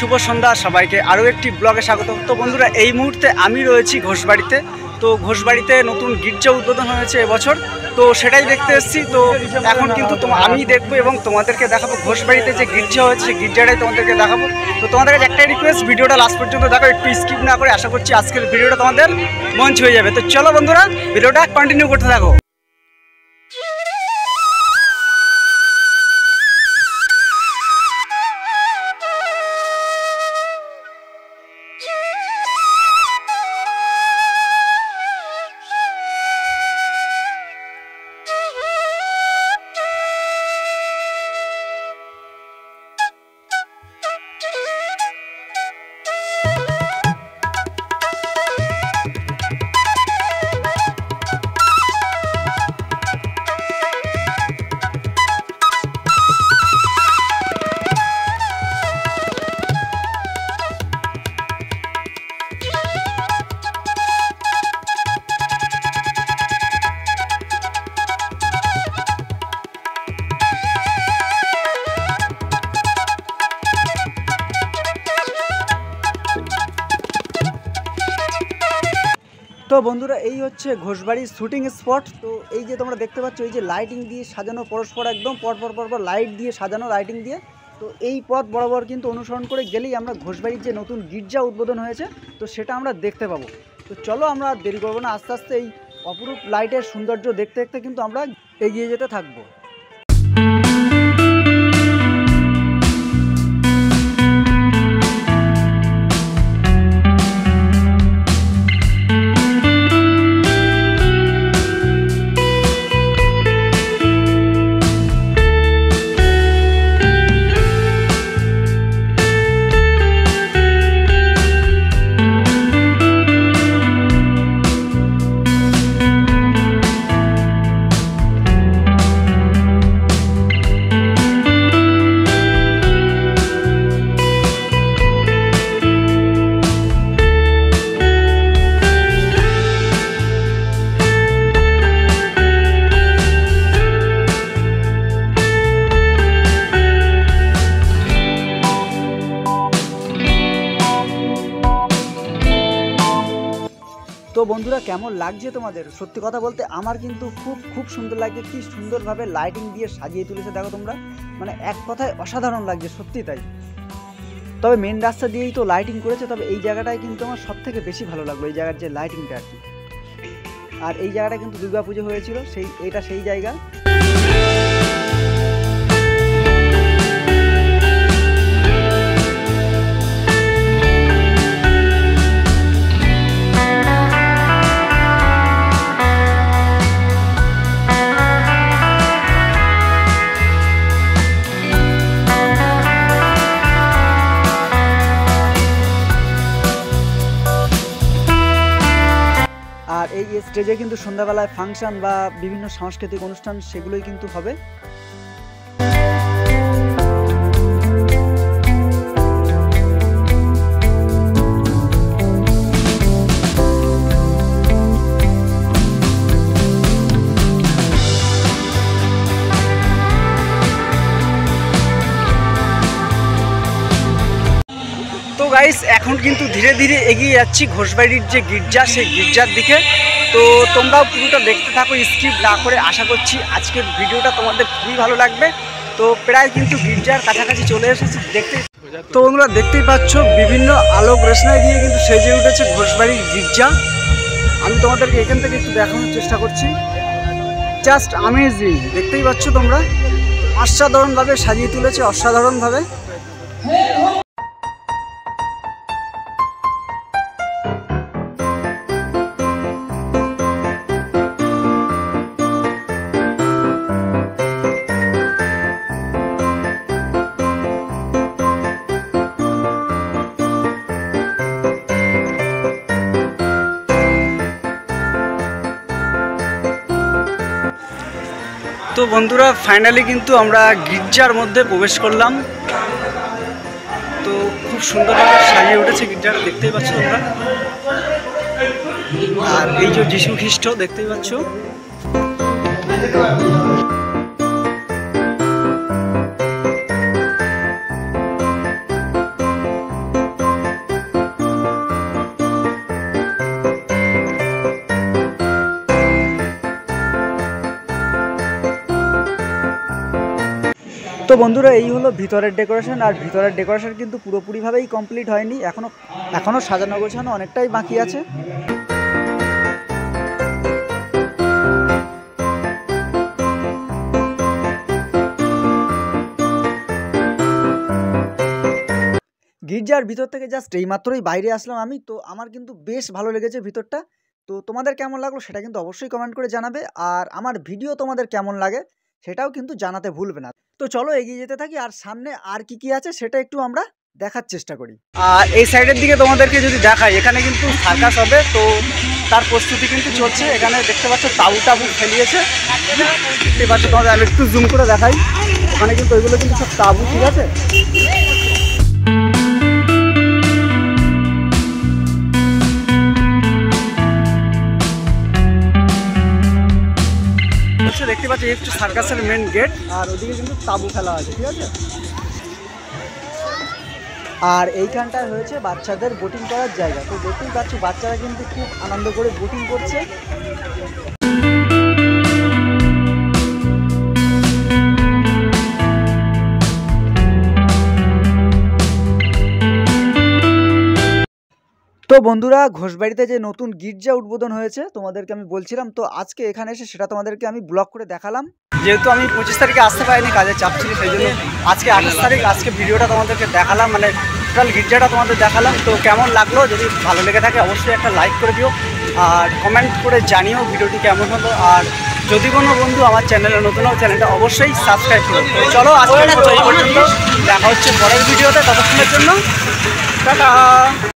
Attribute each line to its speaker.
Speaker 1: শুভ সন্ধ্যা সবাইকে আরও একটি ব্লগে স্বাগত। তো বন্ধুরা, এই মুহূর্তে আমি রয়েছি ঘোষবাড়িতে। তো ঘোষবাড়িতে নতুন গির্জা উদ্বোধন হয়েছে এবছর, তো সেটাই দেখতে এসেছি। তো এখন কিন্তু আমি দেখবো এবং তোমাদেরকে দেখাবো ঘোষবাড়িতে যে গির্জা হয়েছে সেই গির্জাটাই তোমাদেরকে দেখাবো। তো তোমাদের কাছে একটাই রিকোয়েস্ট, ভিডিওটা লাস্ট পর্যন্ত দেখো, একটু স্কিপ না করে। আশা করছি আজকের ভিডিওটা তোমাদের মন ছুঁয়ে যাবে। তো চলো বন্ধুরা, ভিডিওটা কন্টিনিউ করতে থাকো। তো বন্ধুরা, এই হচ্ছে ঘোষবাড়ির শুটিং স্পট। তো এই যে তোমরা দেখতে পাচ্ছ, এই যে লাইটিং দিয়ে সাজানো, পরস্পর একদম পরপর লাইট দিয়ে সাজানো, লাইটিং দিয়ে। তো এই পথ বরাবর কিন্তু অনুসরণ করে গেলেই আমরা ঘোষবাড়ির যে নতুন গির্জা উদ্বোধন হয়েছে তো সেটা আমরা দেখতে পাবো। তো চলো, আমরা দেরি করবো না, আস্তে আস্তে এই অপরূপ লাইটের সৌন্দর্য দেখতে দেখতে কিন্তু আমরা এগিয়ে যেতে থাকবো। তো বন্ধুরা, কেমন লাগছে তোমাদের? সত্যি কথা বলতে আমার কিন্তু খুব সুন্দর লাগছে। কি সুন্দরভাবে লাইটিং দিয়ে সাজিয়ে তুলেছে দেখো তোমরা, মানে এক কথায় অসাধারণ লাগছে, সত্যি তাই। তবে মেন রাস্তা দিয়েই তো লাইটিং করেছে, তবে এই জায়গাটায় কিন্তু আমার সব থেকে বেশি ভালো লাগলো, এই জায়গার যে লাইটিংটা আর কি। আর এই জায়গাটা কিন্তু দুর্গা পুজো হয়েছিল, এটা সেই জায়গা। আর এই স্টেজে কিন্তু সন্ধ্যাবেলায় ফাংশন বা বিভিন্ন সাংস্কৃতিক অনুষ্ঠান সেগুলোই কিন্তু হবে। তো গাইস, এখন কিন্তু ধীরে ধীরে এগিয়ে যাচ্ছি ঘোষবাড়ির যে গির্জা সেই গির্জার দিকে। তো তোমরাও পুরোটা দেখতে থাকো স্কিপ না করে। আশা করছি আজকের ভিডিওটা তোমাদের খুবই ভালো লাগবে। তো প্রায় কিন্তু গির্জার কাছাকাছি চলে এসেছি দেখতে। তো তোমরা দেখতেই পাচ্ছ, বিভিন্ন আলোক রোশনাই দিয়ে কিন্তু সেজে উঠেছে ঘোষবাড়ির গির্জা। আমি তোমাদেরকে এখান থেকে একটু দেখানোর চেষ্টা করছি। জাস্ট অ্যামেজিং, দেখতেই পাচ্ছ তোমরা, অসাধারণভাবে সাজিয়ে তুলেছে, অসাধারণভাবে। তো বন্ধুরা, ফাইনালি কিন্তু আমরা গির্জার মধ্যে প্রবেশ করলাম। তো খুব সুন্দরভাবে সাজিয়ে উঠেছে গির্জাটা, দেখতেই পাচ্ছ তোমরা। আর এই যে যিশু খ্রিস্ট দেখতেই পাচ্ছ। তো বন্ধুরা এই হলো ভিতরের ডেকোরেশন, আর ভিতরের ডেকোরেশন কিন্তু পুরোপুরিভাবেই কমপ্লিট হয়নি, এখনও সাজানো গোছানো অনেকটাই বাকি আছে। গির্জার ভিতর থেকে জাস্ট এইমাত্রই বাইরে আসলাম আমি, তো আমার কিন্তু বেশ ভালো লেগেছে ভিতরটা। তো তোমাদের কেমন লাগলো সেটা কিন্তু অবশ্যই কমেন্ট করে জানাবে, আর আমার ভিডিও তোমাদের কেমন লাগে সেটাও কিন্তু জানাতে ভুলবে না। তো চলো এগিয়ে যেতে থাকি, আর সামনে আর কি আছে সেটা একটু আমরা দেখার চেষ্টা করি। আর এই সাইডের দিকে তোমাদেরকে যদি দেখাই, এখানে কিন্তু সার্কাস হবে, তো তার প্রস্তুতি কিন্তু চলছে। এখানে দেখতে পাচ্ছ তাবু ফেলিয়েছে, দেখতে পাচ্ছ তোমাদের, আমি একটু জুম করে দেখাই। ওখানে কিন্তু ওইগুলো কিন্তু সব তাবু, ঠিক আছে। দেখতে পাচ্ছি এই হচ্ছে সার্কাসের মেন গেট, আর ওদিকে কিন্তু তাবু ফেলা আছে, ঠিক আছে। আর এইখানটায় হয়েছে বাচ্চাদের বোটিং করার জায়গা। তো দেখতেই পাচ্ছ বাচ্চারা কিন্তু খুব আনন্দ করে বোটিং করছে। তো বন্ধুরা, ঘোষবাড়িতে যে নতুন গির্জা উদ্বোধন হয়েছে তোমাদেরকে আমি বলছিলাম, তো আজকে এখানে এসে সেটা তোমাদেরকে আমি ব্লগ করে দেখালাম। যেহেতু আমি 25 তারিখে আসতে পারিনি, কাজে চাপ ছিল, সেই জন্য আজকে 28 তারিখ আজকে ভিডিওটা তোমাদেরকে দেখালাম, মানে টোটাল গির্জাটা তোমাদের দেখালাম। তো কেমন লাগলো, যদি ভালো লেগে থাকে অবশ্যই একটা লাইক করে দিও, আর কমেন্ট করে জানিও ভিডিওটি কেমন হলো। আর যদি কোনো বন্ধু আমার চ্যানেলে নতুন হোক, চ্যানেলটা অবশ্যই সাবস্ক্রাইব করো। তো চলো আজকে দেখা হচ্ছে পরের ভিডিওতে, ততক্ষণের জন্য টাটা।